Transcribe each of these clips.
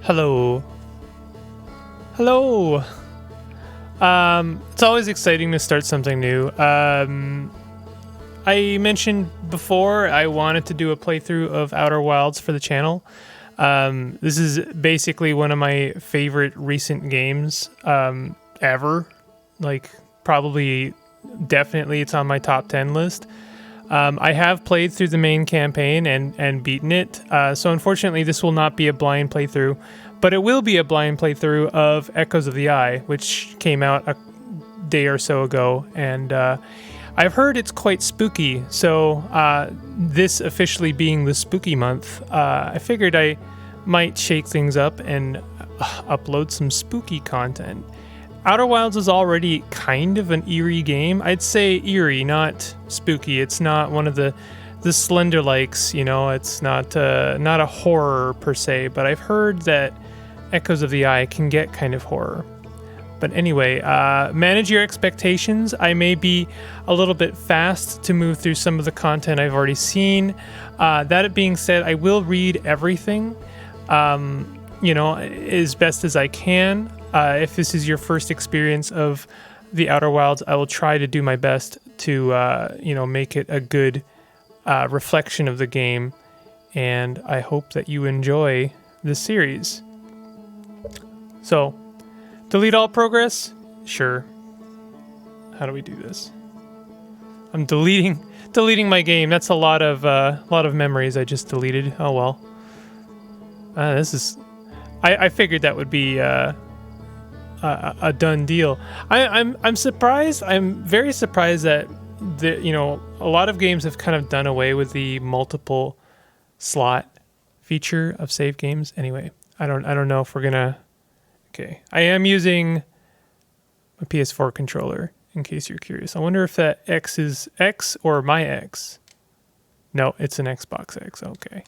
Hello. Hello. It's always exciting to start something new. I mentioned before I wanted to do a playthrough of Outer Wilds for the channel. This is basically one of my favorite recent games ever. Like, probably, definitely it's on my top 10 list. I have played through the main campaign and beaten it, so unfortunately this will not be a blind playthrough, but it will be a blind playthrough of Echoes of the Eye, which came out a day or so ago, and I've heard it's quite spooky, so this officially being the spooky month, I figured I might shake things up and upload some spooky content. Outer Wilds is already kind of an eerie game. I'd say eerie, not spooky. It's not one of the Slender likes, you know. It's not a horror per se, but I've heard that Echoes of the Eye can get kind of horror. But anyway, manage your expectations. I may be a little bit fast to move through some of the content I've already seen. That being said, I will read everything, as best as I can. If this is your first experience of the Outer Wilds, I will try to do my best to, make it a good reflection of the game, and I hope that you enjoy this series. So, delete all progress? Sure. How do we do this? I'm deleting my game. That's a lot of memories I just deleted. Oh well. This is. I figured that would be a done deal. I'm surprised. I'm very surprised that a lot of games have kind of done away with the multiple slot feature of save games. Anyway, I don't know if we're gonna. Okay, I am using a PS4 controller in case you're curious. I wonder if that X is X or my X. No, it's an Xbox X. Okay.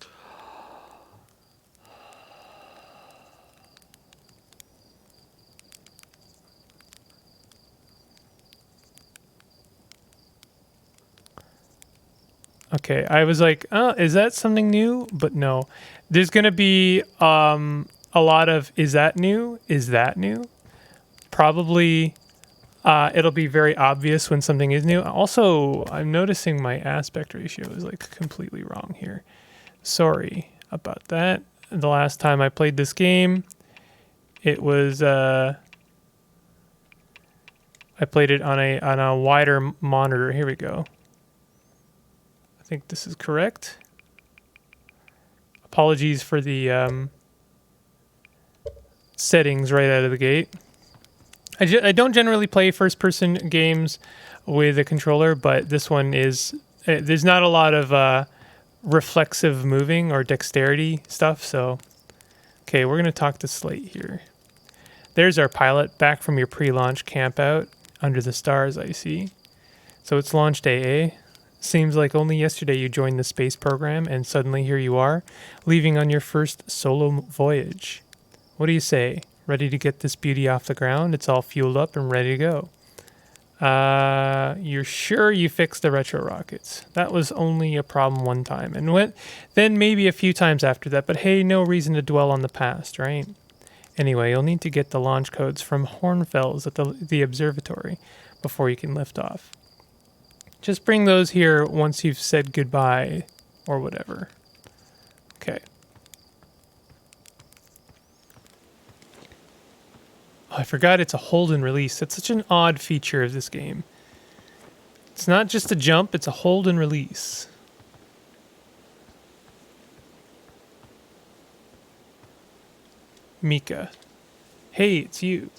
Okay, I was like, oh, is that something new? But no. There's going to be a lot of, is that new? Is that new? Probably it'll be very obvious when something is new. Also, I'm noticing my aspect ratio is like completely wrong here. Sorry about that. The last time I played this game, it was, I played it on a wider monitor. Here we go. I think this is correct. Apologies for the settings right out of the gate. I don't generally play first-person games with a controller, but this one is... there's not a lot of reflexive moving or dexterity stuff, so... Okay, we're going to talk to Slate here. There's our pilot, back from your pre-launch campout, under the stars, I see. So it's launch day, eh? Seems like only yesterday you joined the space program, and suddenly here you are, leaving on your first solo voyage. What do you say? Ready to get this beauty off the ground? It's all fueled up and ready to go. You're sure you fixed the retro rockets? That was only a problem one time, and then maybe a few times after that, but hey, no reason to dwell on the past, right? Anyway, you'll need to get the launch codes from Hornfels at the observatory before you can lift off. Just bring those here once you've said goodbye, or whatever. Okay. Oh, I forgot it's a hold and release. That's such an odd feature of this game. It's not just a jump, it's a hold and release. Mika. Hey, it's you.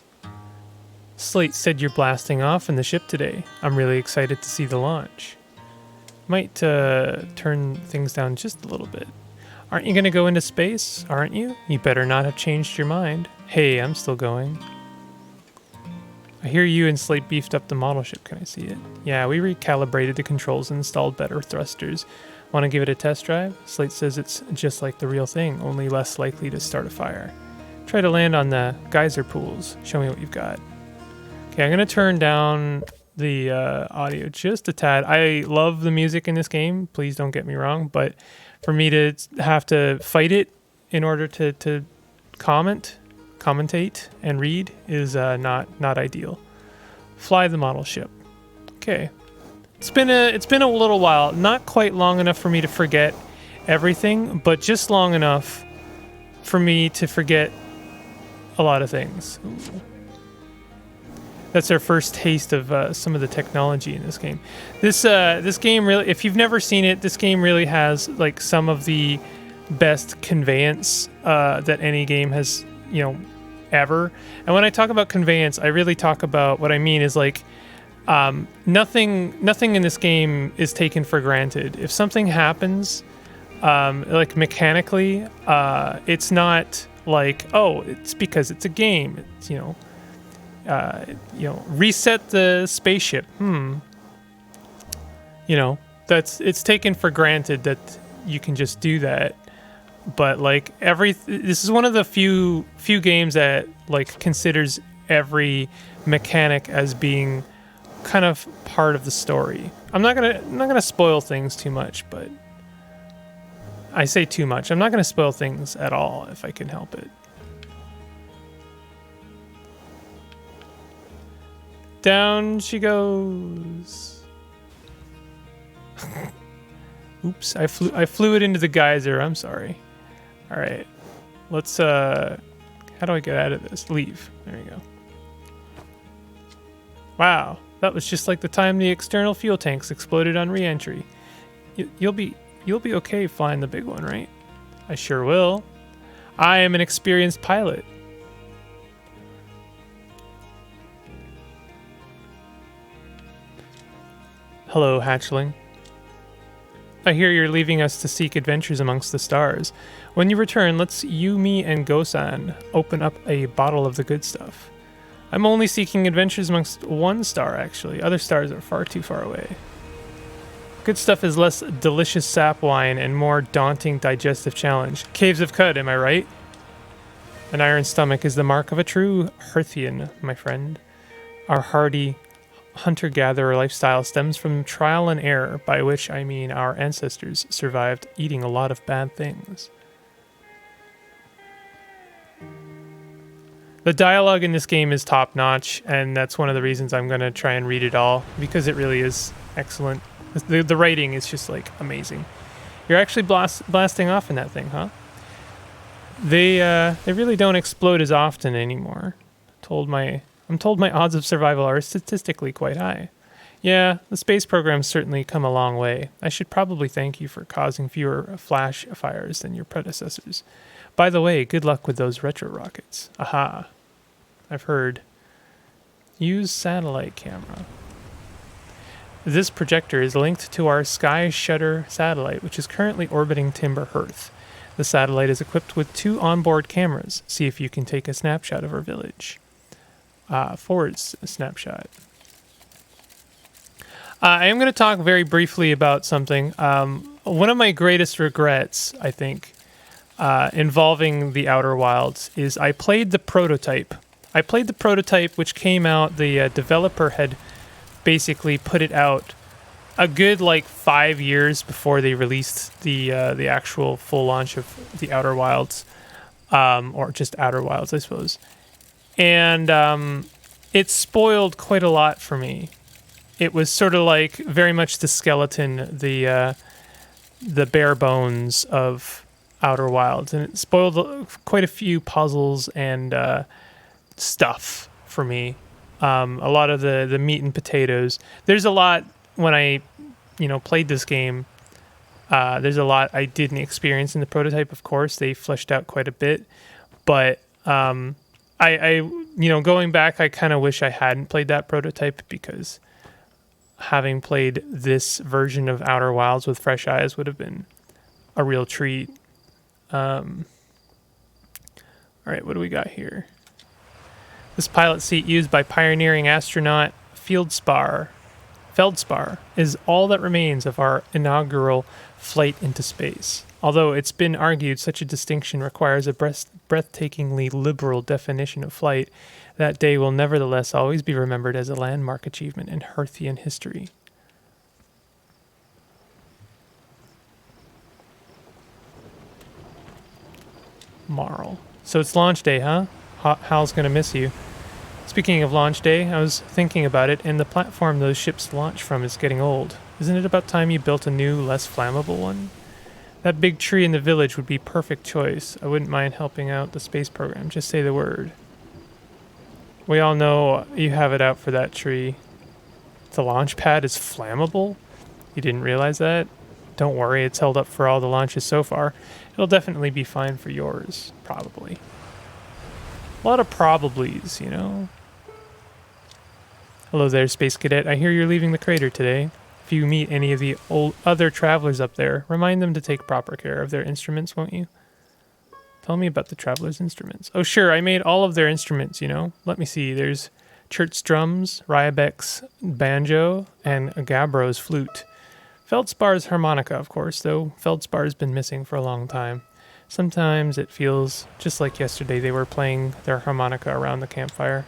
Slate said you're blasting off in the ship today. I'm really excited to see the launch. Might turn things down just a little bit. Aren't you going to go into space? Aren't you? You better not have changed your mind. Hey, I'm still going. I hear you and Slate beefed up the model ship. Can I see it? Yeah, we recalibrated the controls and installed better thrusters. Want to give it a test drive? Slate says it's just like the real thing, only less likely to start a fire. Try to land on the geyser pools. Show me what you've got. Okay, I'm going to turn down the audio just a tad. I love the music in this game. Please don't get me wrong. But for me to have to fight it in order to commentate, and read is not ideal. Fly the model ship. Okay. It's been a little while. Not quite long enough for me to forget everything, but just long enough for me to forget a lot of things. Ooh. That's our first taste of some of the technology in this game. This game really, if you've never seen it, this game really has like some of the best conveyance that any game has, ever. And when I talk about conveyance, I really talk about what I mean is like nothing in this game is taken for granted. If something happens, like mechanically, it's not like, oh, it's because it's a game. It's reset the spaceship. It's taken for granted that you can just do that. But like this is one of the few games that like considers every mechanic as being kind of part of the story. I'm not gonna spoil things too much, but I say too much. I'm not gonna spoil things at all if I can help it. Down she goes. Oops, I flew it into the geyser. I'm sorry. All right, let's. How do I get out of this? Leave. There you go. Wow, that was just like the time the external fuel tanks exploded on re-entry. You'll be okay flying the big one, right? I sure will. I am an experienced pilot. Hello, hatchling. I hear you're leaving us to seek adventures amongst the stars. When you return, let's you, me, and Gosan open up a bottle of the good stuff. I'm only seeking adventures amongst one star, actually. Other stars are far too far away. Good stuff is less delicious sap wine and more daunting digestive challenge. Caves of Cud, am I right? An iron stomach is the mark of a true Hearthian, my friend. Our hardy hunter-gatherer lifestyle stems from trial and error, by which I mean our ancestors survived eating a lot of bad things. The dialogue in this game is top-notch, and that's one of the reasons I'm going to try and read it all, because it really is excellent. The writing is just, like, amazing. You're actually blasting off in that thing, huh? They really don't explode as often anymore. I'm told my odds of survival are statistically quite high. Yeah, the space program's certainly come a long way. I should probably thank you for causing fewer flash fires than your predecessors. By the way, good luck with those retro rockets. Aha. I've heard. Use satellite camera. This projector is linked to our Sky Shutter satellite, which is currently orbiting Timber Hearth. The satellite is equipped with 2 onboard cameras. See if you can take a snapshot of our village. Forward snapshot. I am going to talk very briefly about something. One of my greatest regrets, I think, involving the Outer Wilds is I played the prototype. Which came out, the developer had basically put it out a good 5 years before they released the actual full launch of the Outer Wilds, or just Outer Wilds, I suppose. And it spoiled quite a lot for me. It was sort of like very much the skeleton, the bare bones of Outer Wilds, and it spoiled quite a few puzzles and stuff for me. A lot of the meat and potatoes. There's a lot when I, played this game. There's a lot I didn't experience in the prototype. Of course, they fleshed out quite a bit, but I going back, I kind of wish I hadn't played that prototype, because having played this version of Outer Wilds with fresh eyes would have been a real treat. All right, what do we got here? This pilot seat used by pioneering astronaut Feldspar is all that remains of our inaugural flight into space. Although it's been argued such a distinction requires a breathtakingly liberal definition of flight, that day will nevertheless always be remembered as a landmark achievement in Hearthian history. Marl. So it's launch day, huh? Hal's gonna miss you. Speaking of launch day, I was thinking about it, and the platform those ships launch from is getting old. Isn't it about time you built a new, less flammable one? That big tree in the village would be perfect choice. I wouldn't mind helping out the space program. Just say the word. We all know you have it out for that tree. The launch pad is flammable? You didn't realize that? Don't worry, it's held up for all the launches so far. It'll definitely be fine for yours, probably. A lot of probablys, you know? Hello there, Space Cadet. I hear you're leaving the crater today. If you meet any of the other travelers up there, remind them to take proper care of their instruments, won't you? Tell me about the travelers' instruments. Oh, sure, I made all of their instruments, you know? Let me see. There's Church drums, Ryabek's banjo, and Gabbro's flute. Feldspar's harmonica, of course, though Feldspar's been missing for a long time. Sometimes it feels just like yesterday they were playing their harmonica around the campfire.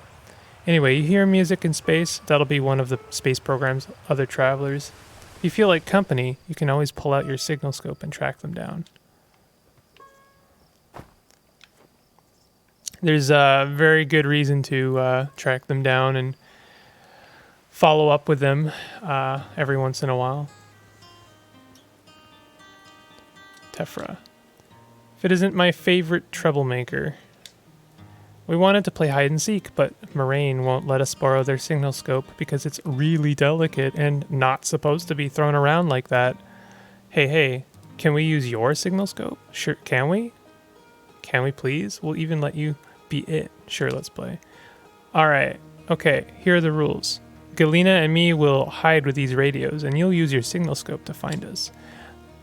Anyway, you hear music in space? That'll be one of the space program's other travelers. If you feel like company, you can always pull out your signal scope and track them down. There's a very good reason to track them down and follow up with them every once in a while. Tefra. If it isn't my favorite troublemaker. We wanted to play hide and seek, but Moraine won't let us borrow their signal scope because it's really delicate and not supposed to be thrown around like that. Hey, can we use your signal scope? Sure, can we? Can we please? We'll even let you be it. Sure, let's play. Alright, okay, here are the rules. Galena and me will hide with these radios, and you'll use your signal scope to find us.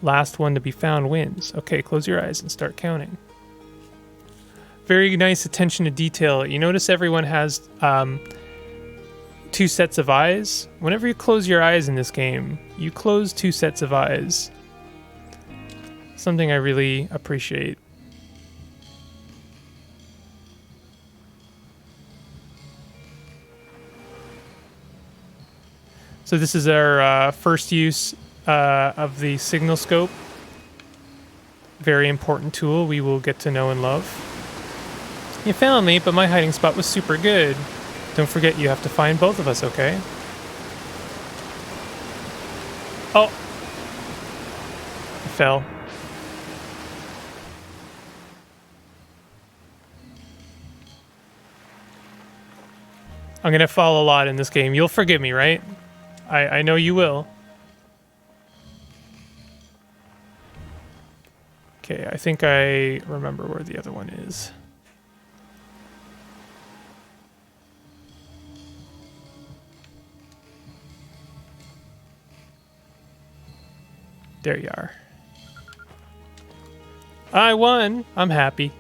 Last one to be found wins. Okay, close your eyes and start counting. Very nice attention to detail. You notice everyone has two sets of eyes. Whenever you close your eyes in this game, you close two sets of eyes. Something I really appreciate. So this is our first use of the signal scope. Very important tool we will get to know and love. You found me, but my hiding spot was super good. Don't forget you have to find both of us, okay? Oh! I fell. I'm gonna fall a lot in this game. You'll forgive me, right? I know you will. Okay, I think I remember where the other one is. There you are. I won! I'm happy.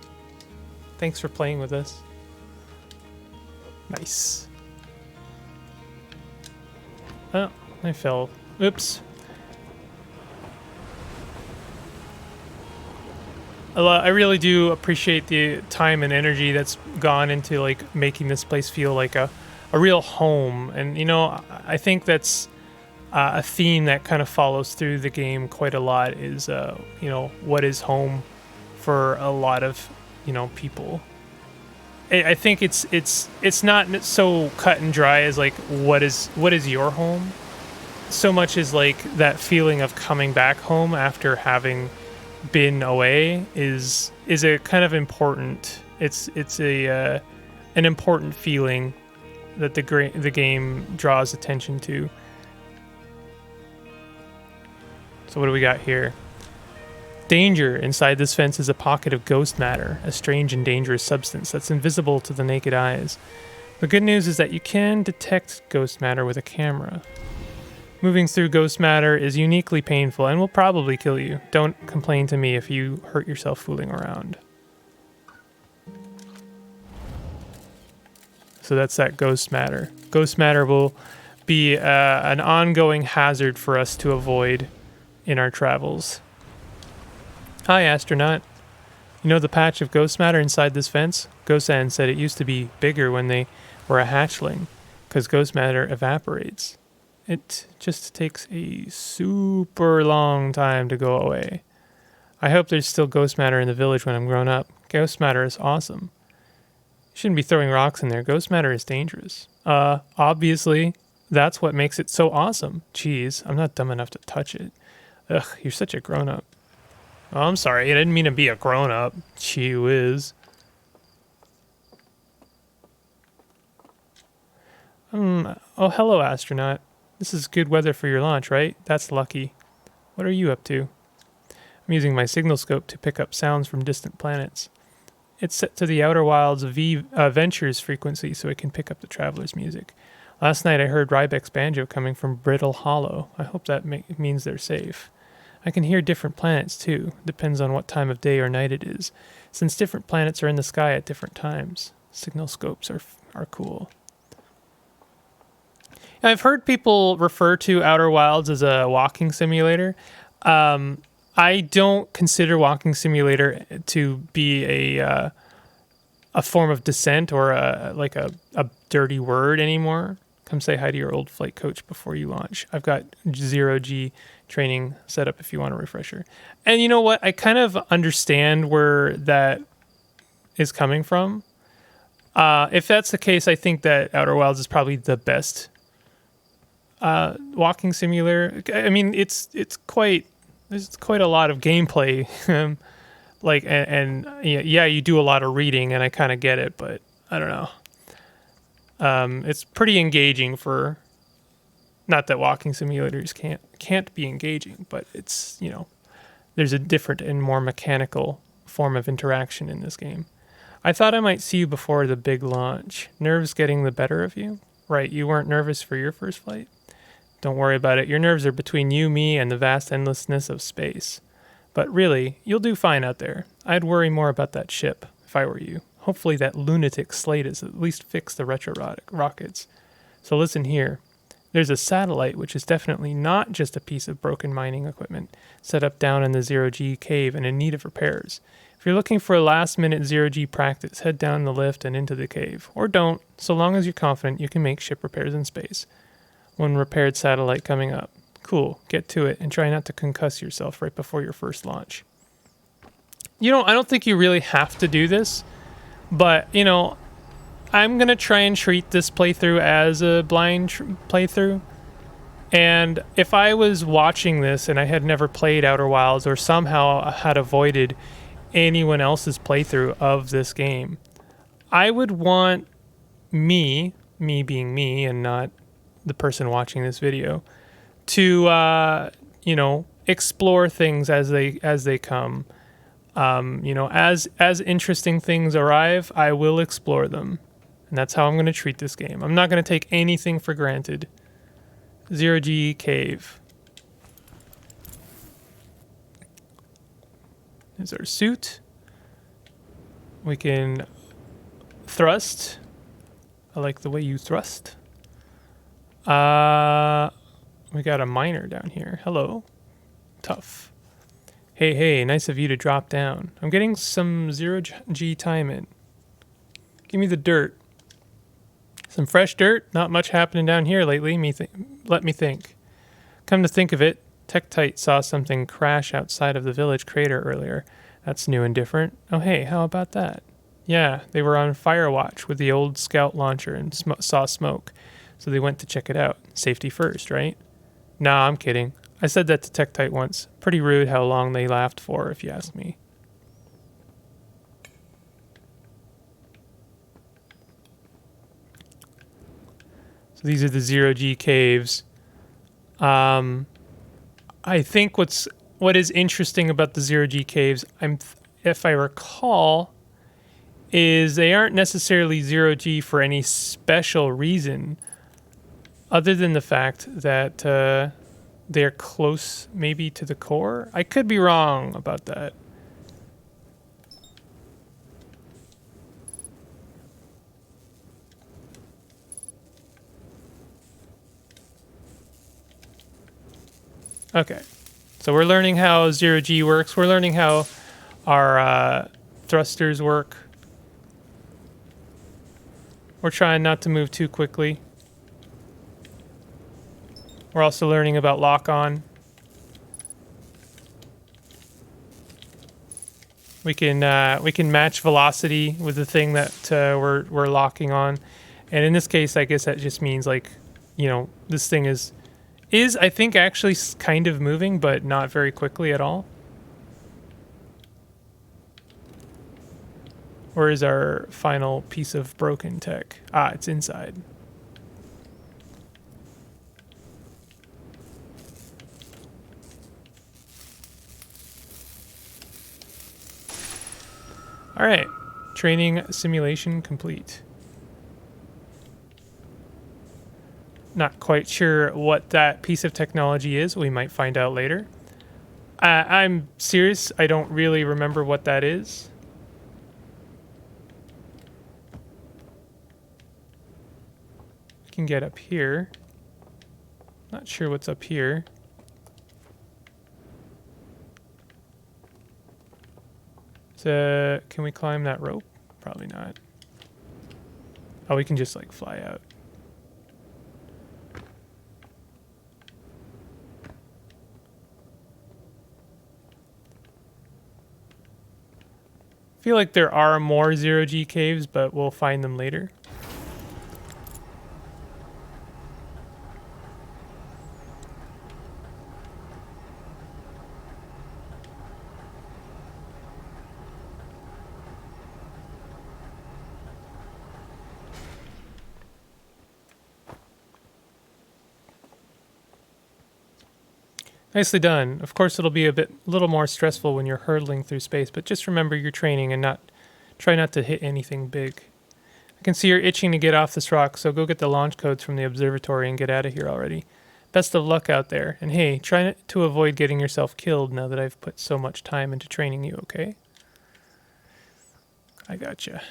Thanks for playing with us. Nice. Oh, I fell. Oops. I really do appreciate the time and energy that's gone into like making this place feel like a real home. And you know, I think that's a theme that kind of follows through the game quite a lot is you know, what is home for a lot of, you know, people. I think it's not so cut and dry as like what is your home, so much as like that feeling of coming back home after having been away is a kind of important. It's a an important feeling that the game draws attention to. So what do we got here? Danger. Inside this fence is a pocket of ghost matter, a strange and dangerous substance that's invisible to the naked eyes. The good news is that you can detect ghost matter with a camera. Moving through ghost matter is uniquely painful and will probably kill you. Don't complain to me if you hurt yourself fooling around. So that's that ghost matter. Ghost matter will be an ongoing hazard for us to avoid in our travels. Hi, astronaut. You know the patch of ghost matter inside this fence? Gosan said it used to be bigger when they were a hatchling, because ghost matter evaporates. It just takes a super long time to go away. I hope there's still ghost matter in the village when I'm grown up, Ghost matter is awesome. Shouldn't be throwing rocks in there. Ghost matter is dangerous. Obviously, that's what makes it so awesome. Jeez, I'm not dumb enough to touch it. Ugh, you're such a grown-up. Oh, I'm sorry. I didn't mean to be a grown-up. Gee whiz. Oh, hello, astronaut. This is good weather for your launch, right? That's lucky. What are you up to? I'm using my signal scope to pick up sounds from distant planets. It's set to the Outer Wilds Ventures frequency so it can pick up the traveler's music. Last night I heard Rybek's banjo coming from Brittle Hollow. I hope that means they're safe. I can hear different planets too. Depends on what time of day or night it is, since different planets are in the sky at different times. Signal scopes are cool. I've heard people refer to Outer Wilds as a walking simulator. I don't consider walking simulator to be a form of dissent or a dirty word anymore. Come say hi to your old flight coach before you launch. I've got 0G training set up if you want a refresher. And you know what? I kind of understand where that is coming from. If that's the case, I think that Outer Wilds is probably the best walking simulator. I mean, there's quite a lot of gameplay. Yeah, you do a lot of reading, and I kind of get it, but I don't know. It's pretty engaging for. Not that walking simulators can't be engaging, but it's, there's a different and more mechanical form of interaction in this game. I thought I might see you before the big launch. Nerves getting the better of you? Right, you weren't nervous for your first flight? Don't worry about it. Your nerves are between you, me, and the vast endlessness of space. But really, you'll do fine out there. I'd worry more about that ship, if I were you. Hopefully that lunatic Slate has at least fixed the retro rockets. So listen here. There's a satellite which is definitely not just a piece of broken mining equipment set up down in the 0G cave and in need of repairs. If you're looking for a last-minute 0G practice, head down the lift and into the cave. Or don't, so long as you're confident you can make ship repairs in space. One repaired satellite coming up. Cool, get to it and try not to concuss yourself right before your first launch. I don't think you really have to do this, but, I'm going to try and treat this playthrough as a blind playthrough. And if I was watching this and I had never played Outer Wilds or somehow had avoided anyone else's playthrough of this game, I would want me being me and not the person watching this video, to explore things as they come. As interesting things arrive, I will explore them. And that's how I'm going to treat this game. I'm not going to take anything for granted. 0G cave. There's our suit. We can thrust. I like the way you thrust. We got a miner down here. Hello. Tough. Hey, nice of you to drop down. I'm getting some 0G time in. Give me the dirt. Some fresh dirt? Not much happening down here lately. Let me think. Come to think of it, Tektite saw something crash outside of the village crater earlier. That's new and different. Oh hey, how about that? Yeah, they were on fire watch with the old scout launcher and saw smoke. So they went to check it out. Safety first, right? Nah, I'm kidding. I said that to Tektite once. Pretty rude how long they laughed for, if you ask me. So these are the 0G caves. I think what is interesting about the 0G caves, if I recall, is they aren't necessarily 0G for any special reason, other than the fact that they're close maybe to the core. I could be wrong about that. Okay, so we're learning how 0G works. We're learning how our thrusters work. We're trying not to move too quickly. We're also learning about lock-on. We can match velocity with the thing that we're locking on, and in this case, I guess that just means like, this thing is I think actually kind of moving, but not very quickly at all. Where is our final piece of broken tech? Ah, it's inside. All right, training simulation complete. Not quite sure what that piece of technology is. We might find out later. I'm serious. I don't really remember what that is. We can get up here. Not sure what's up here. So, can we climb that rope? Probably not. Oh, we can just like fly out. I feel like there are more zero-G caves, but we'll find them later. Nicely done. Of course, it'll be a little more stressful when you're hurtling through space, but just remember your training and try not to hit anything big. I can see you're itching to get off this rock, so go get the launch codes from the observatory and get out of here already. Best of luck out there, and hey, try to avoid getting yourself killed now that I've put so much time into training you, okay? I gotcha.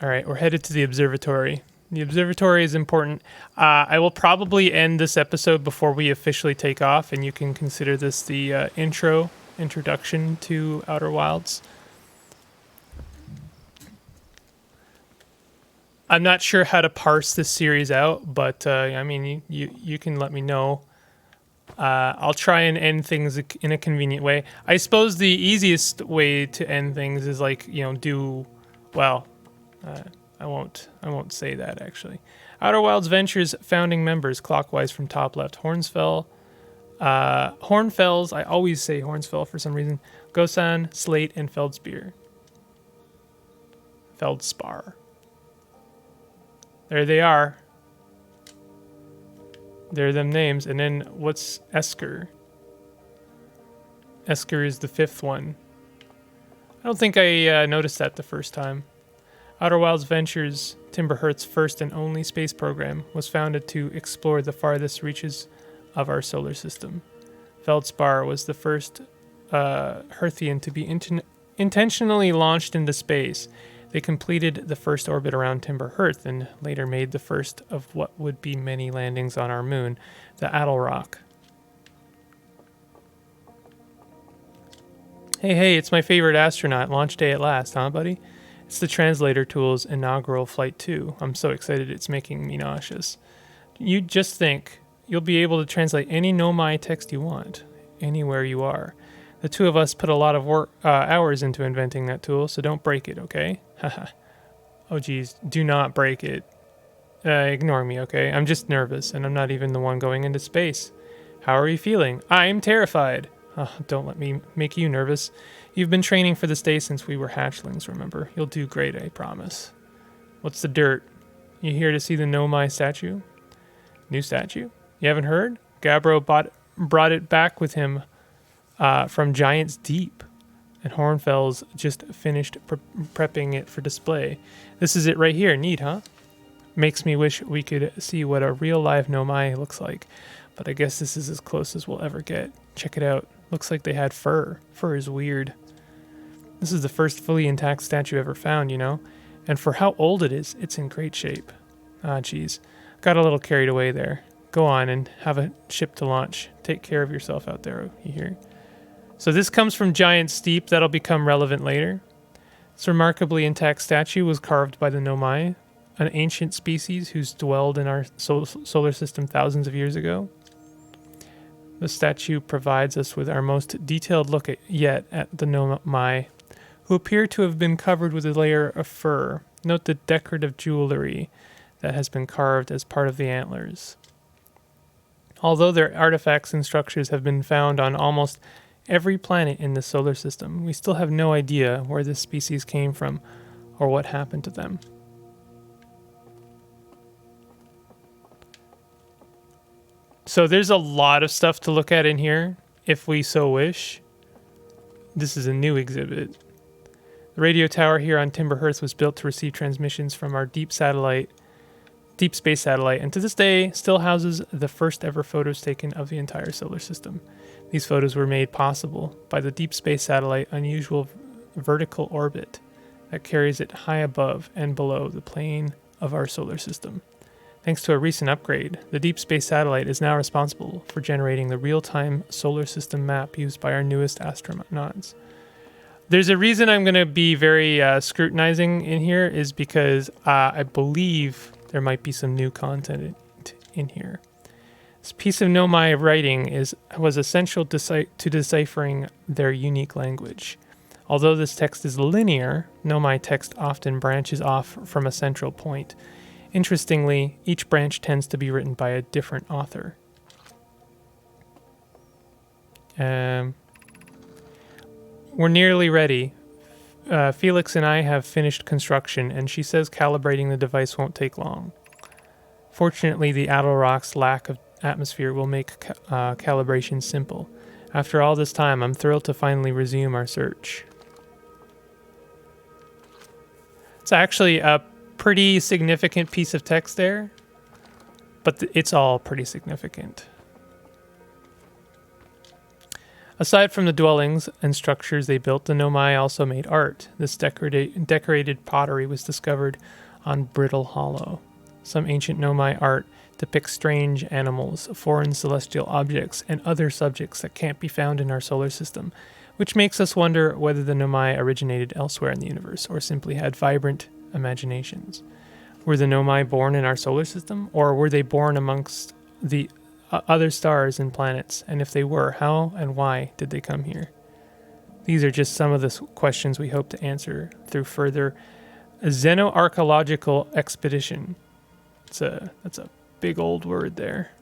Alright, we're headed to the observatory. The observatory is important. I will probably end this episode before we officially take off, and you can consider this the introduction to Outer Wilds. I'm not sure how to parse this series out, but I mean, you can let me know. I'll try and end things in a convenient way. I suppose the easiest way to end things is like, I won't say that actually. Outer Wilds Ventures founding members clockwise from top left: Hornsfell, Hornfells. I always say Hornsfell for some reason. Gosan, Slate, and Feldspar. There they are. There are them names. And then what's Esker? Esker is the fifth one. I don't think I noticed that the first time. Outer Wilds Ventures, Timberhearth's first and only space program, was founded to explore the farthest reaches of our solar system. Feldspar was the first Hearthian to be intentionally launched into space. They completed the first orbit around Timberhearth and later made the first of what would be many landings on our moon, the Adelrock. Hey, it's my favorite astronaut. Launch day at last, huh, buddy? It's the translator tool's inaugural flight too. I'm so excited it's making me nauseous. You just think you'll be able to translate any Nomai text you want, anywhere you are. The two of us put a lot of hours into inventing that tool, so don't break it, okay? Haha. Oh geez, do not break it. Ignore me, okay? I'm just nervous, and I'm not even the one going into space. How are you feeling? I'm terrified. Oh, don't let me make you nervous. You've been training for this day since we were hatchlings, remember? You'll do great, I promise. What's the dirt? You here to see the Nomai statue? New statue? You haven't heard? Gabbro brought it back with him from Giant's Deep, and Hornfels just finished prepping it for display. This is it right here. Neat, huh? Makes me wish we could see what a real live Nomai looks like, but I guess this is as close as we'll ever get. Check it out. Looks like they had fur. Fur is weird. This is the first fully intact statue ever found, and for how old it is, it's in great shape. Ah, geez. Got a little carried away there. Go on and have a ship to launch. Take care of yourself out there, you hear? So this comes from Giant Steep. That'll become relevant later. This remarkably intact statue was carved by the Nomai, an ancient species who's dwelled in our solar system thousands of years ago. The statue provides us with our most detailed look yet at the Nomai, who appear to have been covered with a layer of fur. Note the decorative jewelry that has been carved as part of the antlers. Although their artifacts and structures have been found on almost every planet in the solar system, we still have no idea where this species came from or what happened to them. So there's a lot of stuff to look at in here, if we so wish. This is a new exhibit. The radio tower here on Timber Hearth was built to receive transmissions from our deep space satellite, and to this day still houses the first ever photos taken of the entire solar system. These photos were made possible by the deep space satellite unusual vertical orbit that carries it high above and below the plane of our solar system. Thanks to a recent upgrade, the deep space satellite is now responsible for generating the real-time solar system map used by our newest astronauts. There's a reason I'm going to be very scrutinizing in here is because I believe there might be some new content in here. This piece of Nomai writing was essential to deciphering their unique language. Although this text is linear, Nomai text often branches off from a central point. Interestingly, each branch tends to be written by a different author. We're nearly ready. Felix and I have finished construction, and she says calibrating the device won't take long. Fortunately, the Adel Rock's lack of atmosphere will make calibration simple. After all this time, I'm thrilled to finally resume our search. It's actually a pretty significant piece of text there, but it's all pretty significant. Aside from the dwellings and structures they built, the Nomai also made art. This decorated pottery was discovered on Brittle Hollow. Some ancient Nomai art depicts strange animals, foreign celestial objects, and other subjects that can't be found in our solar system, which makes us wonder whether the Nomai originated elsewhere in the universe or simply had vibrant imaginations. Were the Nomai born in our solar system, or were they born amongst the other stars and planets? And if they were, how and why did they come here? These are just some of the questions we hope to answer through further xenoarchaeological expedition. That's a big old word there.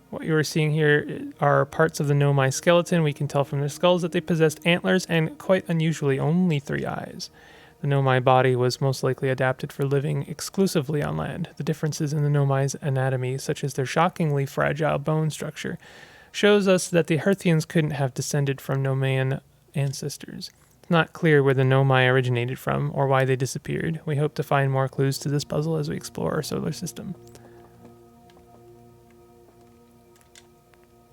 What you are seeing here are parts of the Nomai skeleton. We can tell from their skulls that they possessed antlers and, quite unusually, only 3 eyes. The Nomai body was most likely adapted for living exclusively on land. The differences in the Nomai's anatomy, such as their shockingly fragile bone structure, shows us that the Hearthians couldn't have descended from Nomaian ancestors. It's not clear where the Nomai originated from or why they disappeared. We hope to find more clues to this puzzle as we explore our solar system.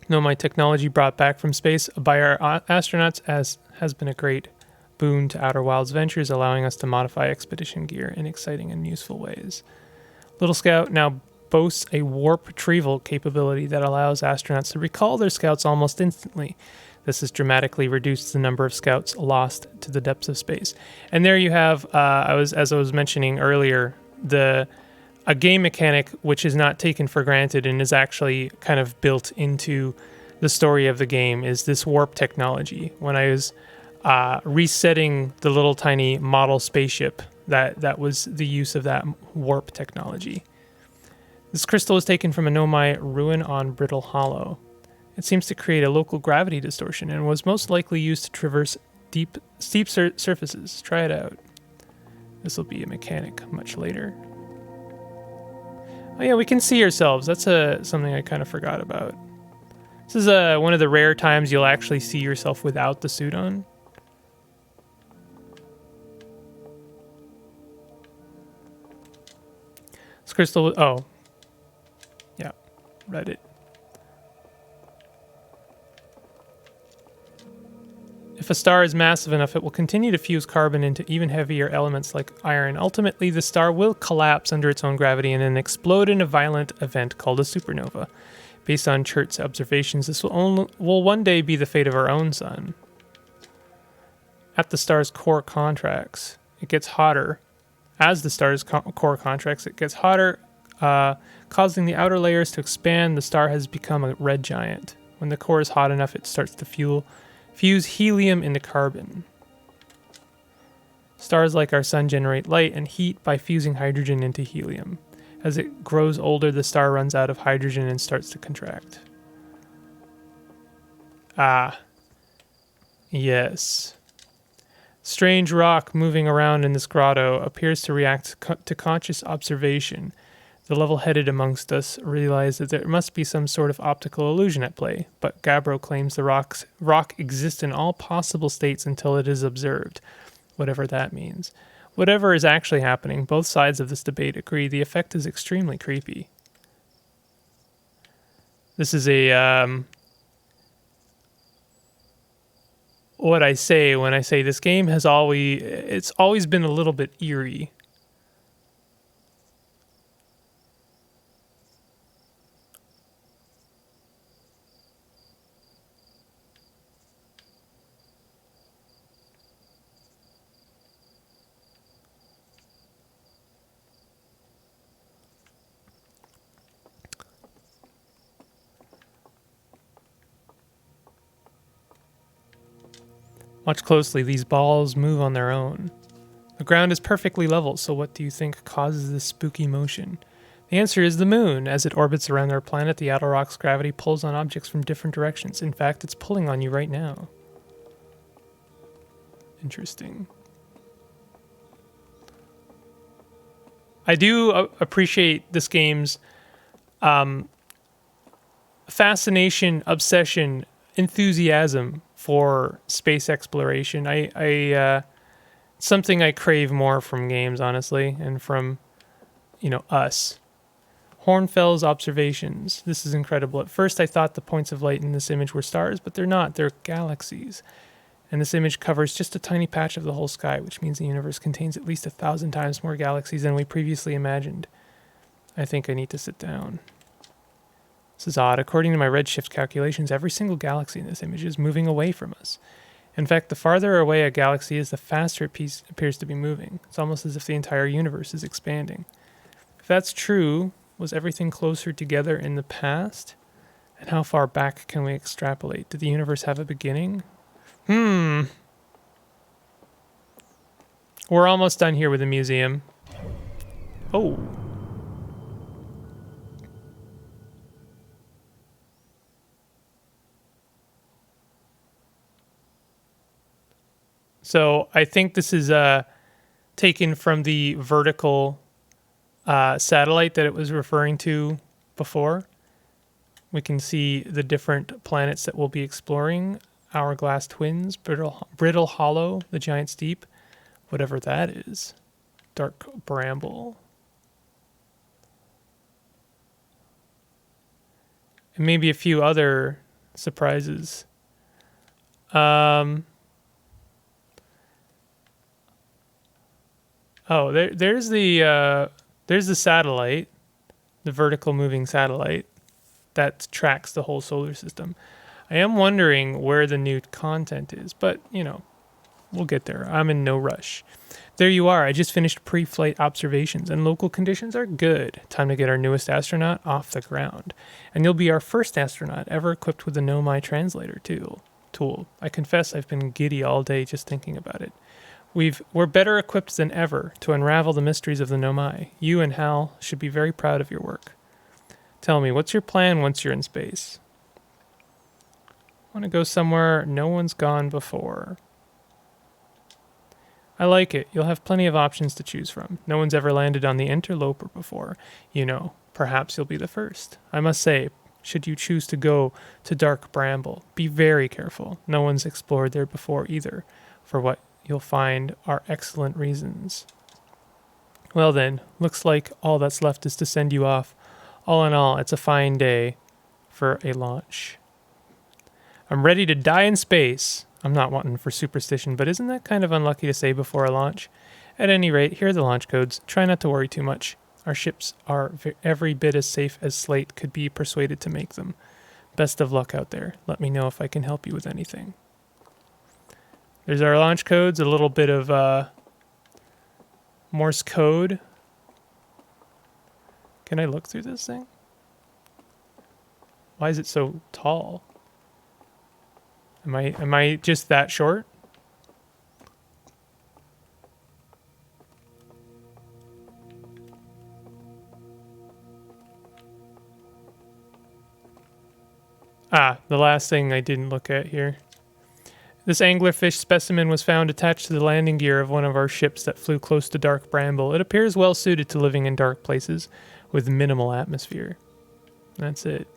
Nomai technology brought back from space by our astronauts has been a great boon to Outer Wilds ventures, allowing us to modify expedition gear in exciting and useful ways. Little Scout now boasts a warp retrieval capability that allows astronauts to recall their scouts almost instantly. This has dramatically reduced the number of scouts lost to the depths of space. And there you have, as I was mentioning earlier, a game mechanic which is not taken for granted and is actually kind of built into the story of the game is this warp technology. When I was resetting the little tiny model spaceship, that was the use of that warp technology. This crystal was taken from a Nomai ruin on Brittle Hollow. It seems to create a local gravity distortion and was most likely used to traverse steep surfaces. Try it out. This will be a mechanic much later. Oh yeah, we can see ourselves. That's something I kind of forgot about. This is one of the rare times you'll actually see yourself without the suit on. This crystal, oh. Yeah, read it. If a star is massive enough, it will continue to fuse carbon into even heavier elements like iron. Ultimately, the star will collapse under its own gravity and then explode in a violent event called a supernova. Based on Chert's observations, this will one day be the fate of our own sun. At the star's core contracts, it gets hotter. As the star's core contracts, it gets hotter causing the outer layers to expand. The star has become a red giant. When the core is hot enough, it starts to fuse helium into carbon. Stars like our sun generate light and heat by fusing hydrogen into helium. As it grows older, the star runs out of hydrogen and starts to contract. Ah. Yes. Strange rock moving around in this grotto appears to react to conscious observation. The level-headed amongst us realize that there must be some sort of optical illusion at play, but Gabbro claims the rock exists in all possible states until it is observed, whatever that means. Whatever is actually happening, both sides of this debate agree the effect is extremely creepy. This is what I say when I say this game it's always been a little bit eerie. Watch closely, these balls move on their own. The ground is perfectly level, so what do you think causes this spooky motion? The answer is the moon. As it orbits around our planet, the outer rock's gravity pulls on objects from different directions. In fact, it's pulling on you right now. Interesting. I do appreciate this game's fascination, obsession, enthusiasm for space exploration. Something I crave more from games, honestly, and from, us. Hornfels observations. This is incredible. At first, I thought the points of light in this image were stars, but they're not. They're galaxies. And this image covers just a tiny patch of the whole sky, which means the universe contains at least 1,000 times more galaxies than we previously imagined. I think I need to sit down. This is odd. According to my redshift calculations, every single galaxy in this image is moving away from us. In fact, the farther away a galaxy is, the faster it appears to be moving. It's almost as if the entire universe is expanding. If that's true, was everything closer together in the past? And how far back can we extrapolate? Did the universe have a beginning? We're almost done here with the museum. Oh. So I think this is taken from the vertical satellite that it was referring to before. We can see the different planets that we'll be exploring. Hourglass Twins, Brittle Hollow, the Giant Steep, whatever that is. Dark Bramble. And maybe a few other surprises. Oh, there's the satellite, the vertical moving satellite that tracks the whole solar system. I am wondering where the new content is, but, we'll get there. I'm in no rush. There you are. I just finished pre-flight observations, and local conditions are good. Time to get our newest astronaut off the ground. And you'll be our first astronaut ever equipped with the Nomai translator tool. I confess I've been giddy all day just thinking about it. We're better equipped than ever to unravel the mysteries of the Nomai. You and Hal should be very proud of your work. Tell me, what's your plan once you're in space? I want to go somewhere no one's gone before. I like it. You'll have plenty of options to choose from. No one's ever landed on the Interloper before. Perhaps you'll be the first. I must say, should you choose to go to Dark Bramble, be very careful. No one's explored there before either. For what you'll find are excellent reasons. Well then, looks like all that's left is to send you off. All in all, it's a fine day for a launch. I'm ready to die in space. I'm not wanting for superstition, but isn't that kind of unlucky to say before a launch? At any rate, here are the launch codes. Try not to worry too much. Our ships are every bit as safe as Slate could be persuaded to make them. Best of luck out there. Let me know if I can help you with anything. There's our launch codes, a little bit of Morse code. Can I look through this thing? Why is it so tall? Am I just that short? Ah, the last thing I didn't look at here. This anglerfish specimen was found attached to the landing gear of one of our ships that flew close to dark bramble. It appears well suited to living in dark places with minimal atmosphere. That's it.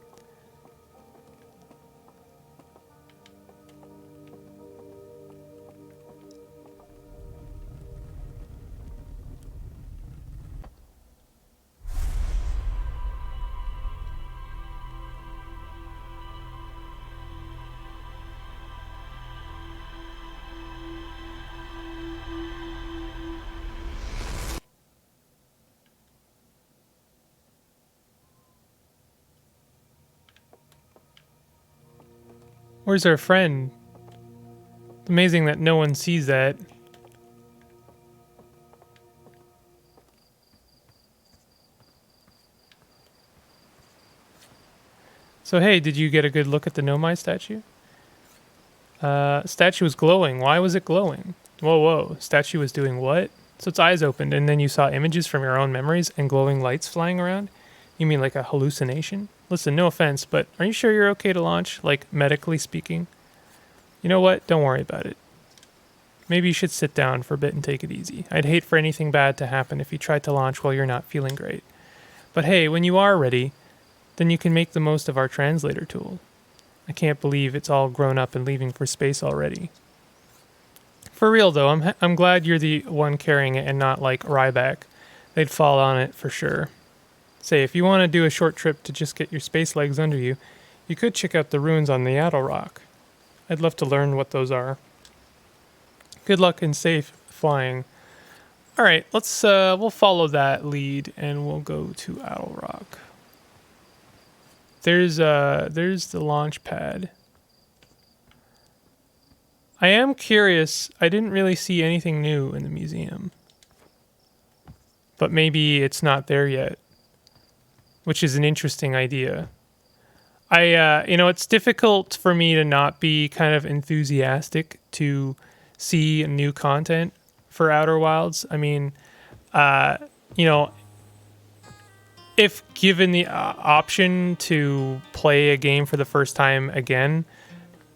Where's our friend? It's amazing that no one sees that. So hey, did you get a good look at the Nomai statue? Statue was glowing. Why was it glowing? Whoa, whoa. Statue was doing what? So its eyes opened and then you saw images from your own memories and glowing lights flying around? You mean like a hallucination? Listen, no offense, but are you sure you're okay to launch, like medically speaking? You know what? Don't worry about it. Maybe you should sit down for a bit and take it easy. I'd hate for anything bad to happen if you tried to launch while you're not feeling great. But hey, when you are ready, then you can make the most of our translator tool. I can't believe it's all grown up and leaving for space already. For real though, I'm glad you're the one carrying it and not like Ryback. They'd fall on it for sure. Say, if you want to do a short trip to just get your space legs under you, you could check out the ruins on the Yaddle Rock. I'd love to learn what those are. Good luck and safe flying. All right, we'll follow that lead and we'll go to Yaddle Rock. There's the launch pad. I am curious. I didn't really see anything new in the museum. But maybe it's not there yet, which is an interesting idea. It's difficult for me to not be kind of enthusiastic to see new content for Outer Wilds. I mean, if given the option to play a game for the first time again,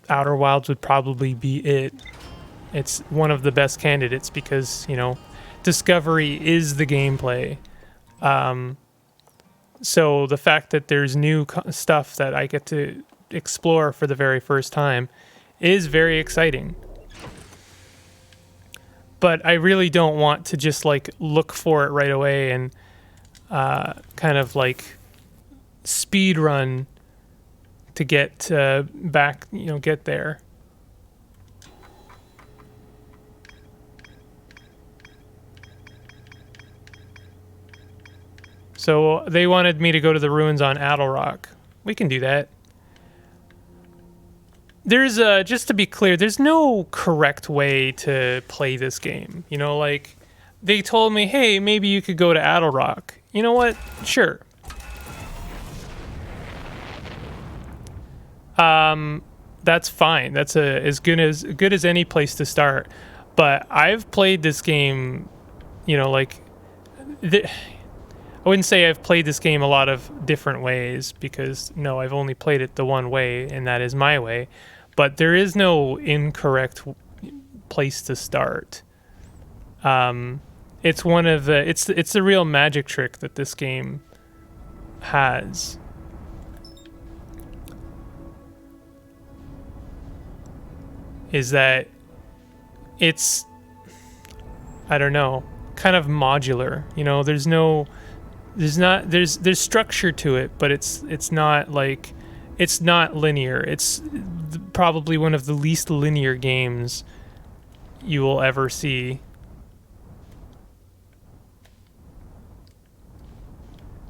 Outer Wilds would probably be it. It's one of the best candidates because, discovery is the gameplay. So the fact that there's new stuff that I get to explore for the very first time is very exciting. But I really don't want to just like look for it right away and kind of like speed run to get back, get there. So they wanted me to go to the ruins on Yaddle Rock. We can do that. There's just to be clear, there's no correct way to play this game. Like they told me, hey, maybe you could go to Yaddle Rock. You know what? Sure. That's fine. That's as good as any place to start. But I've played this game, I wouldn't say I've played this game a lot of different ways because, no, I've only played it the one way, and that is my way. But there is no incorrect place to start. It's one of the it's the real magic trick that this game has. Is that it's, I don't know, kind of modular. There's structure to it, but it's not like, it's not linear. It's probably one of the least linear games you will ever see.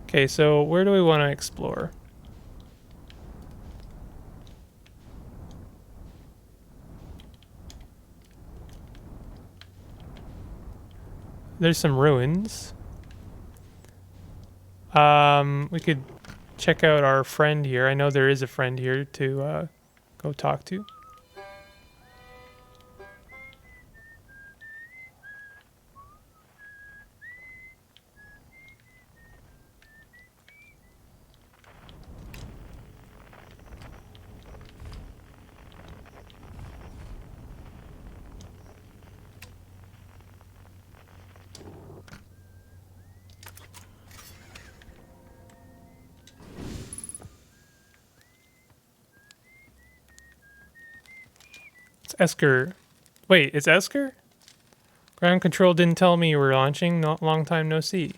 Okay, so where do we want to explore? There's some ruins. We could check out our friend here. I know there is a friend here to go talk to. It's Esker. Wait, it's Esker? Ground control didn't tell me you were launching. Not long time no see.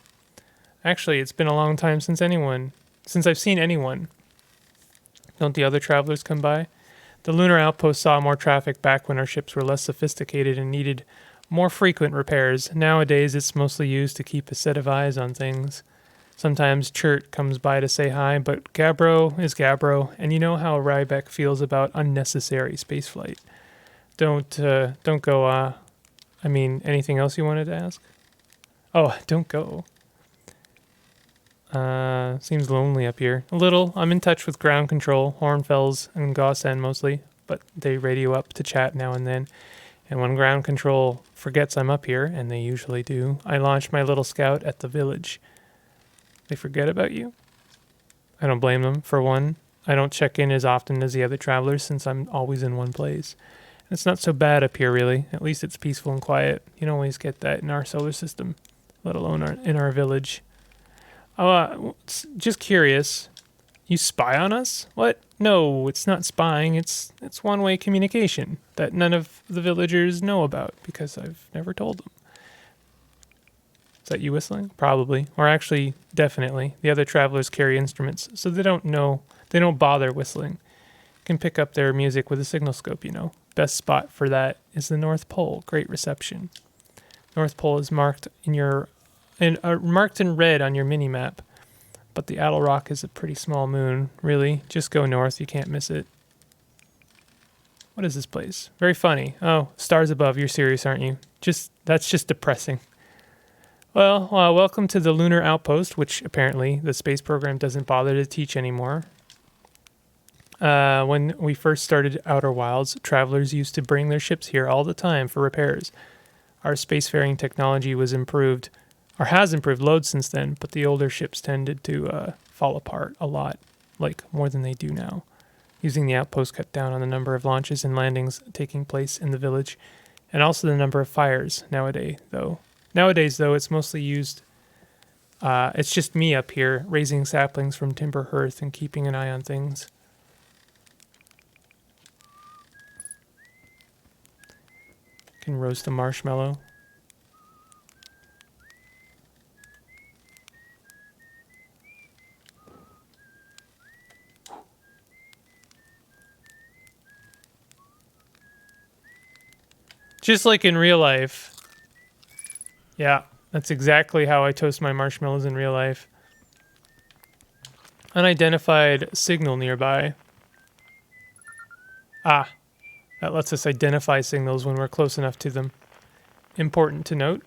Actually, it's been a long time since I've seen anyone. Don't the other travelers come by? The lunar outpost saw more traffic back when our ships were less sophisticated and needed more frequent repairs. Nowadays, it's mostly used to keep a set of eyes on things. Sometimes Chert comes by to say hi, but Gabbro is Gabbro, and you know how Rybeck feels about unnecessary spaceflight. Don't go. Anything else you wanted to ask? Oh, don't go. Seems lonely up here. A little. I'm in touch with ground control, Hornfels, and Gaussen mostly, but they radio up to chat now and then. And when ground control forgets I'm up here, and they usually do, I launch my little scout at the village. They forget about you? I don't blame them. For one, I don't check in as often as the other travelers since I'm always in one place. And it's not so bad up here, really. At least it's peaceful and quiet. You don't always get that in our solar system, let alone in our village. Just curious. You spy on us? What? No, it's not spying. It's one-way communication that none of the villagers know about because I've never told them. Is that you whistling? Probably. Or actually, definitely. The other travelers carry instruments, so they don't bother whistling. You can pick up their music with a signal scope, you know. Best spot for that is the North Pole. Great reception. North Pole is marked in red on your mini-map. But the Addle Rock is a pretty small moon. Really, just go north. You can't miss it. What is this place? Very funny. Oh, stars above. You're serious, aren't you? That's just depressing. Well, welcome to the Lunar Outpost, which apparently the space program doesn't bother to teach anymore. When we first started Outer Wilds, travelers used to bring their ships here all the time for repairs. Our spacefaring technology was improved, or has improved loads since then, but the older ships tended to fall apart a lot, like more than they do now. Using the outpost cut down on the number of launches and landings taking place in the village, and also the number of fires nowadays, though. Nowadays, though, it's mostly used... it's just me up here, raising saplings from timber hearth and keeping an eye on things. Can roast a marshmallow. Just like in real life. Yeah, that's exactly how I toast my marshmallows in real life. Unidentified signal nearby. Ah, that lets us identify signals when we're close enough to them. Important to note.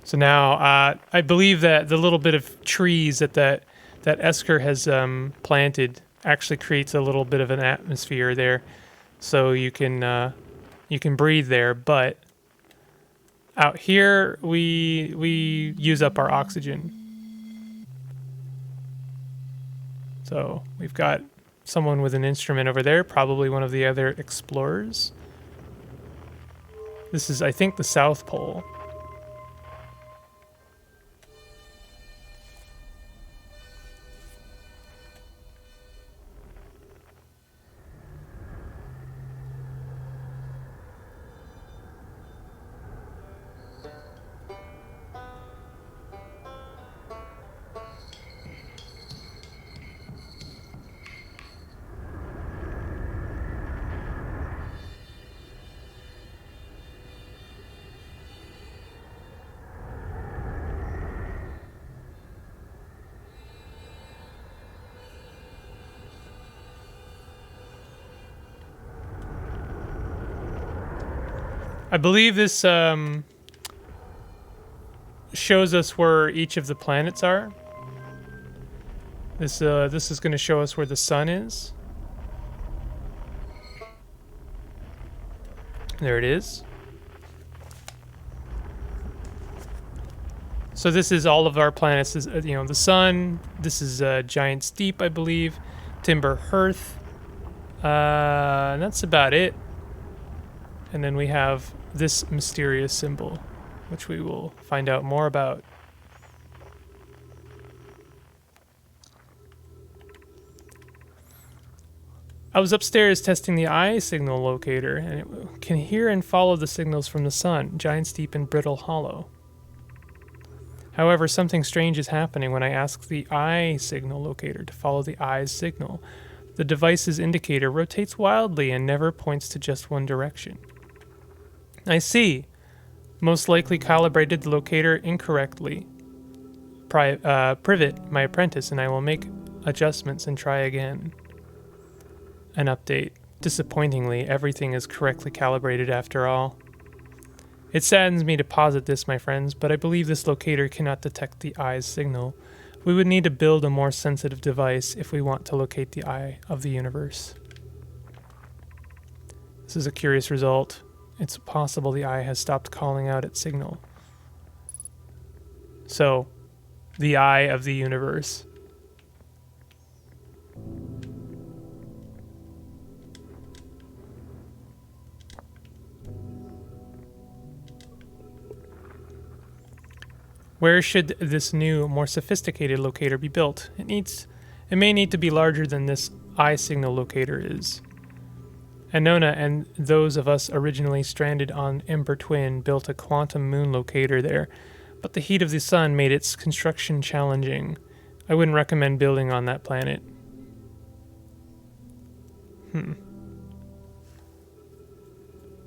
So now, I believe that the little bit of trees that Esker has planted actually creates a little bit of an atmosphere there, so you can breathe there. But out here, we use up our oxygen. So we've got someone with an instrument over there, probably one of the other explorers. This is, I think, the South Pole. I believe this shows us where each of the planets are. This is going to show us where the sun is. There it is. So this is all of our planets. This, you know, the sun. This is Giant Steep, I believe. Timber Hearth. And that's about it. And then we have this mysterious symbol, which we will find out more about. I was upstairs testing the eye signal locator, and it can hear and follow the signals from the sun, Giant Steep and Brittle Hollow. However, something strange is happening when I ask the eye signal locator to follow the eye's signal. The device's indicator rotates wildly and never points to just one direction. I see. Most likely calibrated the locator incorrectly. Privet, my apprentice, and I will make adjustments and try again. An update. Disappointingly, everything is correctly calibrated after all. It saddens me to posit this, my friends, but I believe this locator cannot detect the eye's signal. We would need to build a more sensitive device if we want to locate the eye of the universe. This is a curious result. It's possible the eye has stopped calling out its signal. So, the eye of the universe. Where should this new, more sophisticated locator be built? It may need to be larger than this eye signal locator is. Anona and those of us originally stranded on Ember Twin built a quantum moon locator there, but the heat of the sun made its construction challenging. I wouldn't recommend building on that planet.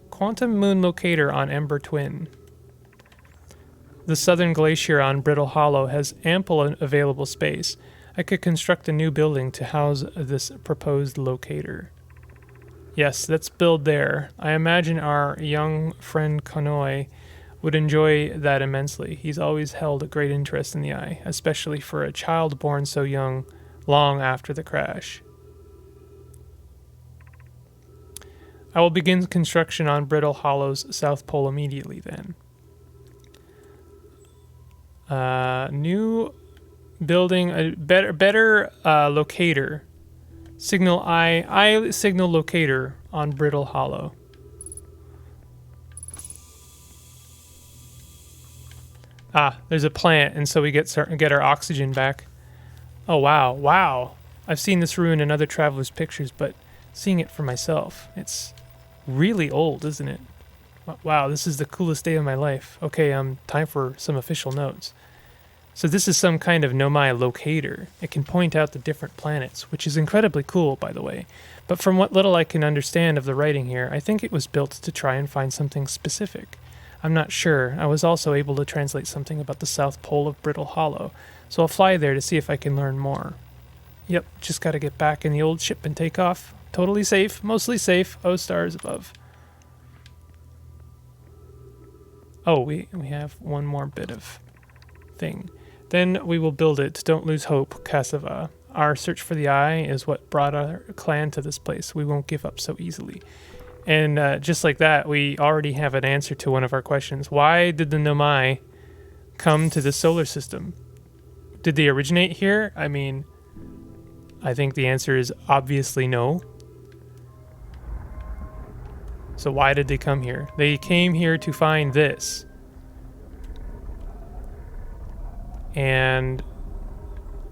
Quantum moon locator on Ember Twin. The southern glacier on Brittle Hollow has ample available space. I could construct a new building to house this proposed locator. Yes, let's build there. I imagine our young friend Kanoi would enjoy that immensely. He's always held a great interest in the eye, especially for a child born so young, long after the crash. I will begin construction on Brittle Hollow's south pole immediately then. New building, a better locator. Signal eye signal locator on Brittle Hollow. Ah, there's a plant, and so we get our oxygen back. Oh wow, wow! I've seen this ruin in other travelers' pictures, but seeing it for myself, it's really old, isn't it? Wow, this is the coolest day of my life. Okay, time for some official notes. So this is some kind of Nomai locator. It can point out the different planets, which is incredibly cool, by the way. But from what little I can understand of the writing here, I think it was built to try and find something specific. I'm not sure. I was also able to translate something about the south pole of Brittle Hollow, so I'll fly there to see if I can learn more. Yep, just gotta get back in the old ship and take off. Totally safe, mostly safe. Oh, stars above. Oh, we have one more bit of thing. Then we will build it. Don't lose hope, Cassava. Our search for the eye is what brought our clan to this place. We won't give up so easily. And just like that, we already have an answer to one of our questions. Why did the Nomai come to the solar system? Did they originate here? I mean, I think the answer is obviously no. So why did they come here? They came here to find this. And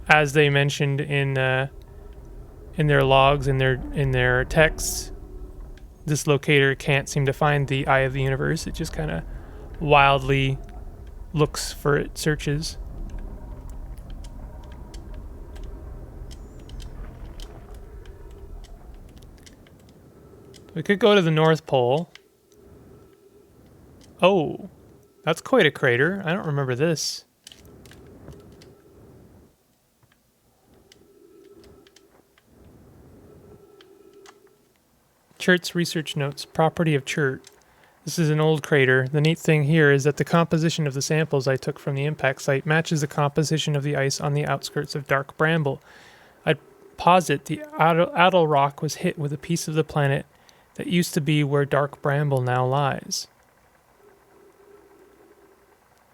as they mentioned in their logs, in their texts, this locator can't seem to find the eye of the universe. It just kind of wildly looks for it, searches. We could go to the North Pole. Oh, that's quite a crater. I don't remember this. Chert's research notes. Property of chert. This is an old crater. The neat thing here is that the composition of the samples I took from the impact site matches the composition of the ice on the outskirts of Dark Bramble. I'd posit the Adel rock was hit with a piece of the planet that used to be where Dark Bramble now lies.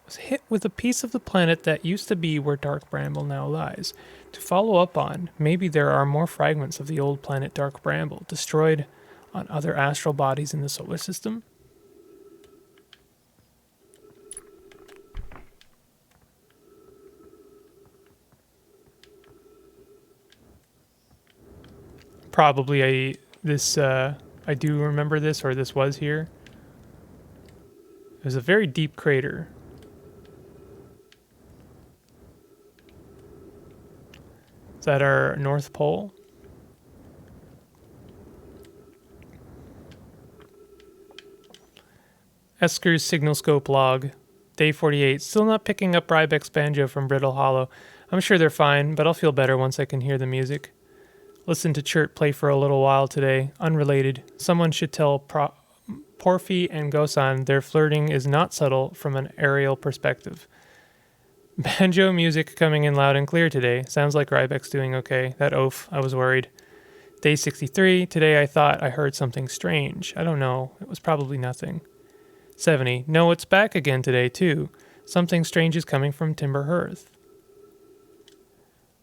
Was hit with a piece of the planet that used to be where Dark Bramble now lies. To follow up on, maybe there are more fragments of the old planet Dark Bramble destroyed on other astral bodies in the solar system? Probably I do remember this, or this was here. It was a very deep crater. Is that our North Pole? Esker's signal scope log. Day 48. Still not picking up Rybek's banjo from Brittle Hollow. I'm sure they're fine, but I'll feel better once I can hear the music. Listen to Chert play for a little while today. Unrelated. Someone should tell Porphy and Gosan their flirting is not subtle from an aerial perspective. Banjo music coming in loud and clear today. Sounds like Rybek's doing okay. That oaf, I was worried. Day 63. Today I thought I heard something strange. I don't know. It was probably nothing. 70. No, it's back again today, too. Something strange is coming from Timber Hearth.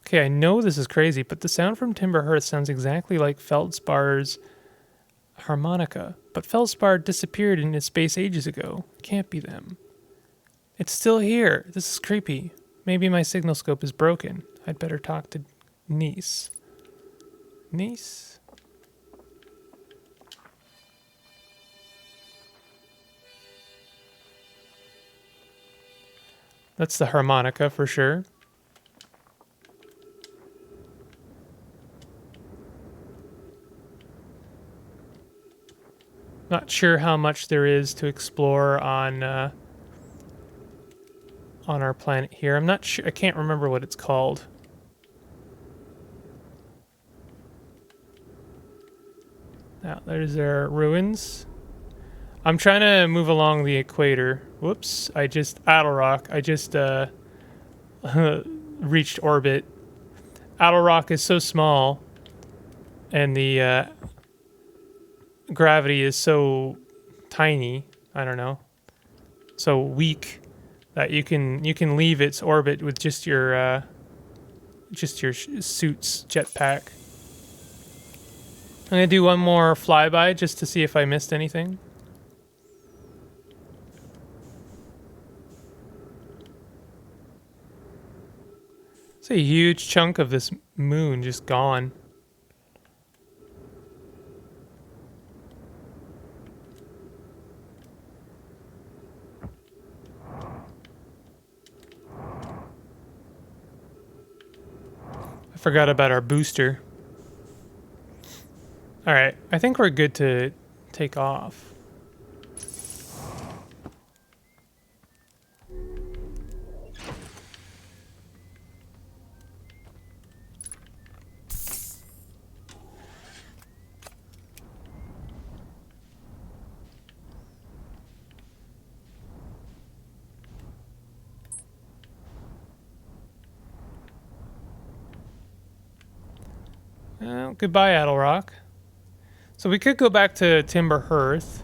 Okay, I know this is crazy, but the sound from Timber Hearth sounds exactly like Feldspar's harmonica. But Feldspar disappeared in its space ages ago. It can't be them. It's still here. This is creepy. Maybe my signal scope is broken. I'd better talk to Nice. Nice? That's the harmonica for sure. Not sure how much there is to explore on our planet here. I'm not sure. I can't remember what it's called. Now, there's our ruins. I'm trying to move along the equator. Whoops. Adelrock. I just reached orbit. Adelrock is so small. And the gravity is so tiny. I don't know. So weak that you can leave its orbit with just your suit's jetpack. I'm gonna do one more flyby just to see if I missed anything. It's a huge chunk of this moon just gone. I forgot about our booster. All right, I think we're good to take off. Well, goodbye, Adelrock. So we could go back to Timber Hearth.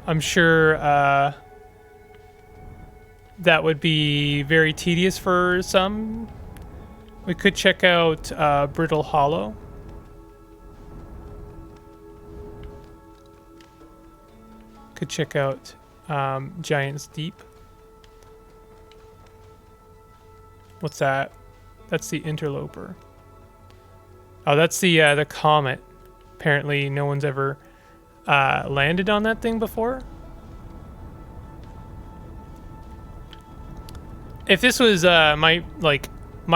I'm sure that would be very tedious for some. We could check out Brittle Hollow. Could check out Giant's Deep. What's that? That's the Interloper. Oh, that's the Comet. Apparently, no one's ever landed on that thing before. If this was my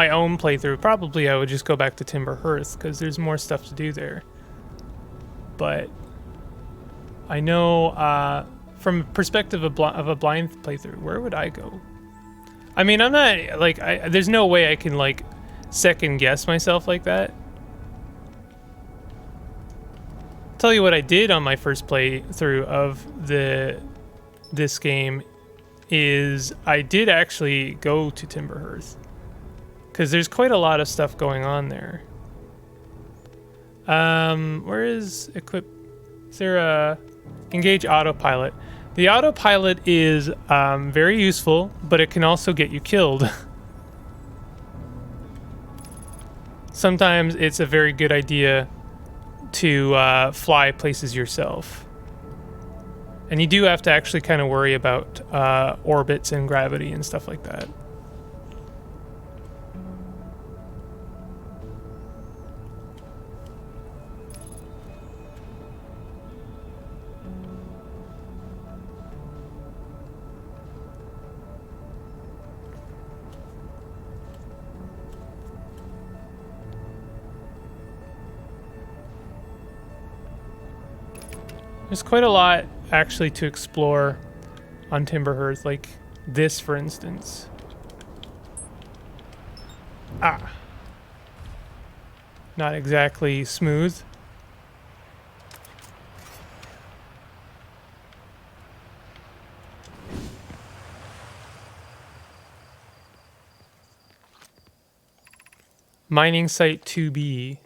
own playthrough, probably I would just go back to Timber Hearth because there's more stuff to do there. But I know from a perspective of a blind playthrough, where would I go? I mean, I'm not there's no way I can second guess myself like that. Tell you what I did on my first playthrough of this game is I did actually go to Timberhearth because there's quite a lot of stuff going on there. Where is equip? Is there a engage autopilot? The autopilot is very useful, but it can also get you killed. Sometimes it's a very good idea to fly places yourself. And you do have to actually kind of worry about orbits and gravity and stuff like that. There's quite a lot actually to explore on Timberhearth, like this for instance. Ah. Not exactly smooth. Mining site 2B.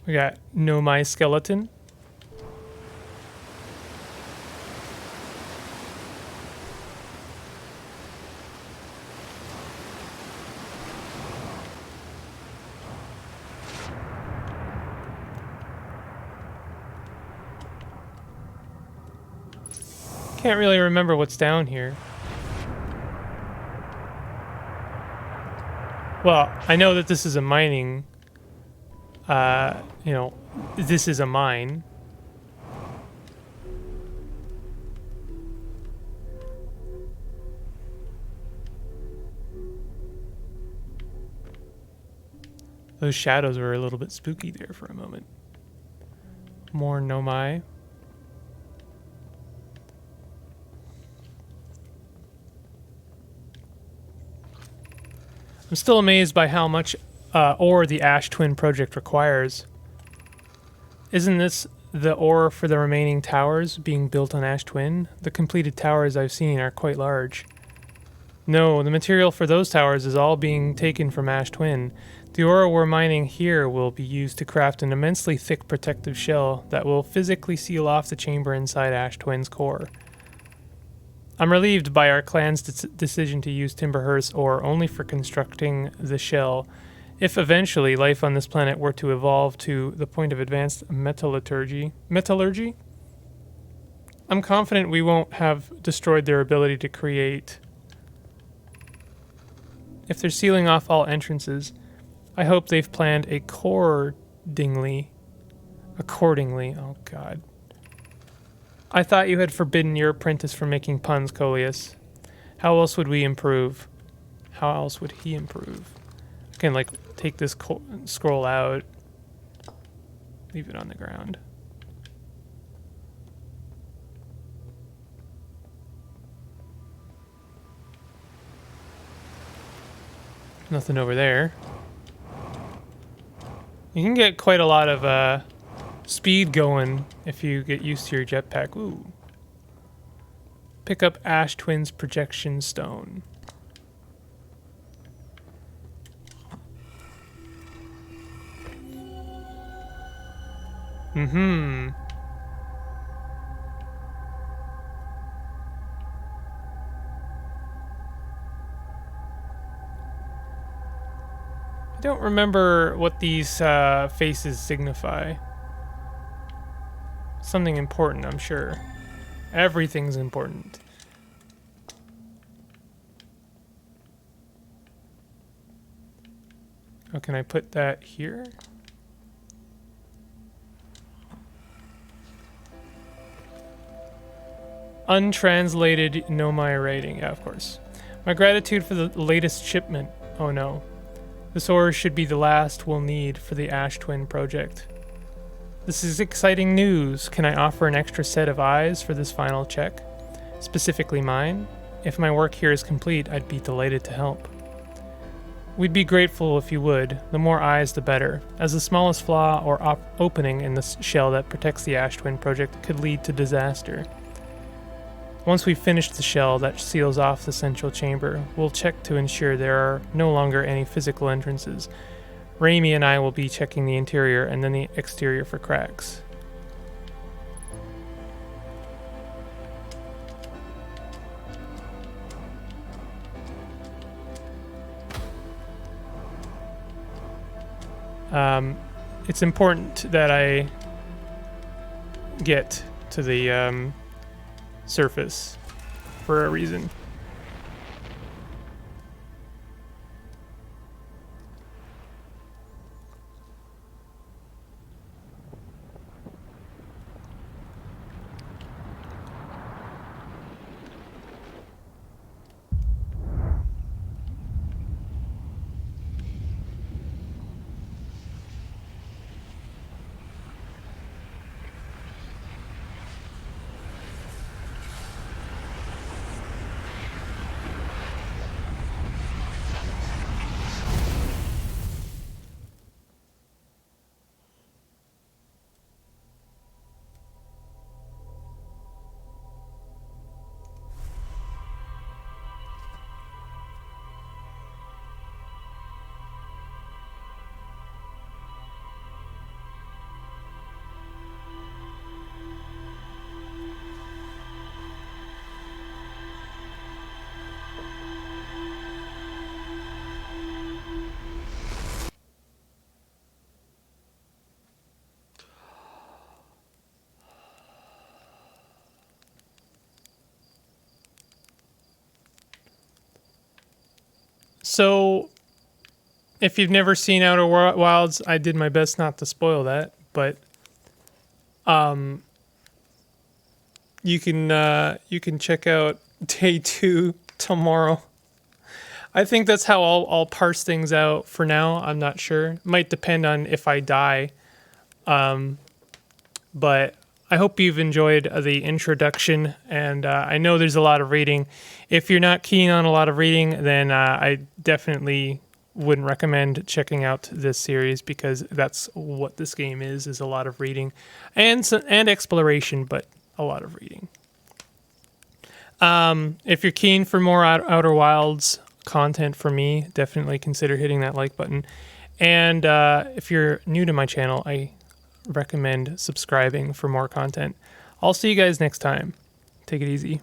We got Nomai skeleton. Can't really remember what's down here. Well, I know that this is a mining, you know, this is a mine. Those shadows were a little bit spooky there for a moment. More Nomai. I'm still amazed by how much ore the Ash Twin project requires. Isn't this the ore for the remaining towers being built on Ash Twin? The completed towers I've seen are quite large. No, the material for those towers is all being taken from Ash Twin. The ore we're mining here will be used to craft an immensely thick protective shell that will physically seal off the chamber inside Ash Twin's core. I'm relieved by our clan's decision to use Timberhearth's ore only for constructing the shell. If eventually life on this planet were to evolve to the point of advanced metallurgy, I'm confident we won't have destroyed their ability to create. If they're sealing off all entrances, I hope they've planned accordingly. Oh god. I thought you had forbidden your apprentice from making puns, Coleus. How else would we improve? How else would he improve? I can, like, take this scroll out. Leave it on the ground. Nothing over there. You can get quite a lot of, speed going if you get used to your jetpack. Ooh. Pick up Ash Twin's projection stone. Mm-hmm. I don't remember what these faces signify. Something important, I'm sure. Everything's important. Oh, can I put that here? Untranslated Nomai writing. Yeah, of course. My gratitude for the latest shipment. Oh no. This ore should be the last we'll need for the Ash Twin project. This is exciting news. Can I offer an extra set of eyes for this final check? Specifically mine? If my work here is complete, I'd be delighted to help. We'd be grateful if you would. The more eyes, the better, as the smallest flaw or opening in the shell that protects the Ash Twin project could lead to disaster. Once we've finished the shell that seals off the central chamber, we'll check to ensure there are no longer any physical entrances. Raimi and I will be checking the interior and then the exterior for cracks. It's important that I get to the surface for a reason. So, if you've never seen Outer Wilds, I did my best not to spoil that, but you can check out day 2 tomorrow. I think that's how I'll parse things out for now. I'm not sure. Might depend on if I die. But I hope you've enjoyed the introduction, and I know there's a lot of reading. If you're not keen on a lot of reading, then I definitely wouldn't recommend checking out this series, because that's what this game is a lot of reading and exploration, but a lot of reading. If you're keen for more Outer Wilds content from me, definitely consider hitting that like button. And if you're new to my channel, I recommend subscribing for more content. I'll see you guys next time. Take it easy.